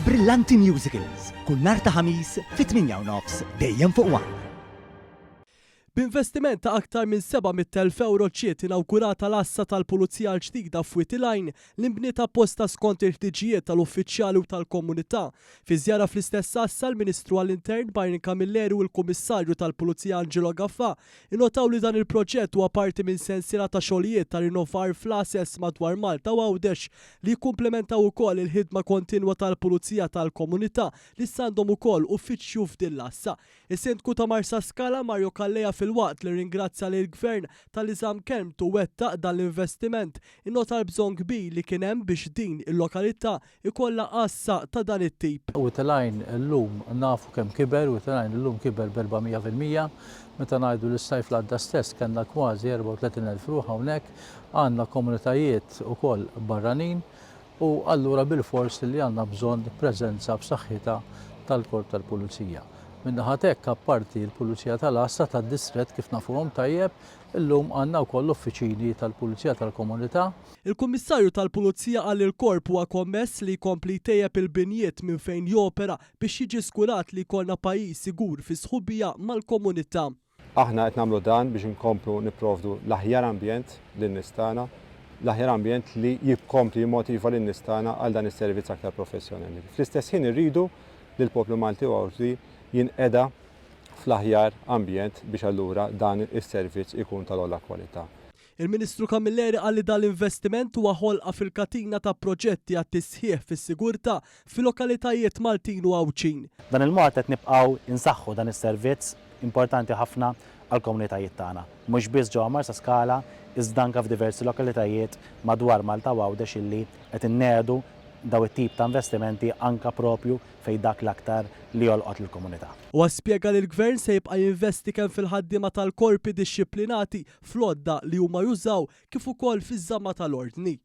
Brillanti Musicals, kull nhar ta' ħamis fit-8:30 dejjem fuq One. B'investiment ta' aktar minn 700,000 euro ċiet inawgurata l-assa tal-Pulizija l-ġdida f'Witilajn li mbnieta apposta skont il-ħtiġijiet tal-uffiċjali u tal-komunità. Fi żjara fl-istess assa l-Ministru għall-Intern Barni Camilleri u l-Kummissarju tal-Pulizija Angelo Gaffa innotaw li dan il-proġett huwa parti minn sensiela ta' xogħlijiet ta' rinnovar fl-assess madwar Malta u Għawdex li jikkumplementaw ukoll il-ħidma kontinwa tal-Pulizija tal-Komunità li s'għandhom ukoll uffiċċju f'din l-assa. Is-Sindku ta' Marsa Scala Mario Calleja fil-waqt li ringrazzja lill gvern tal-iżam kelmtu wettaq dan l-investiment innota l-bżonn kbir li kien hemm biex din il-lokalità ikollha qassa ta' dan it-tip. Witilajn illum nafu kemm kiber, Witilajn illum kiber b'400%. Meta ngħidu l-sajf l-għadda stess kellna kważi 34,000 ruħ hawnhekk, għandna komunitajiet ukoll barranin u allura bil-fors li għandna bżonn preżenza b'saħħitha tal-korp tal-Pulizija. Minnaħat hekk apparti l-Pulizija tal-Assa tad-Distrett kif nafuhom tajjeb, illum għandna wkoll uffiċini tal-Pulizija tal-Komunità. Il-Kummissarju tal-Pulizija qal il-Korp huwa kommess li jkompli jtejjeb il-binjiet minn fejn jopera biex jiġi żgurat li jkollna pajjiż sigur fi sħubija mal-komunità. Aħna qed nagħmlu dan biex inkomplu nipprovdu l-aħjar ambjent lin-nies tagħna, l-aħjar ambjent li jikkompli jimmotiva lin-nies tagħna għal dan is-servizz aktar professjonali. Fl-istess ħin irridu li l-poplu Malti u Għawdi jinqeda fl-aħjar ambjent biex allura dan is-servizz ikun tal-ogħla kwalità. Il-Ministru Camilleri qal li dan l-investiment huwa ħolqa fil-katina ta' proġetti għat-tisħiħ fis-sigurtà fil-lokalitajiet Maltin u Għawċin. Dan il-mod qed nibqgħu insaħħu dan is-servizz importanti ħafna għall-komunitajiet tagħna. Mhux biss ġewwa Marsa Scala, iżda anke f'diversi lokalitajiet madwar Malta u Għawdex illi qed innedu daw it-tip ta' investimenti anka propju fejn dak l-aktar li jolqot lill-komunità. U spjega li l-Gvern se jibqa' jinvesti kemm fil-ħaddiema tal-korpi dixxiplinati fl-odda li huma jużaw kif ukoll fiż-żamma tal-ordni.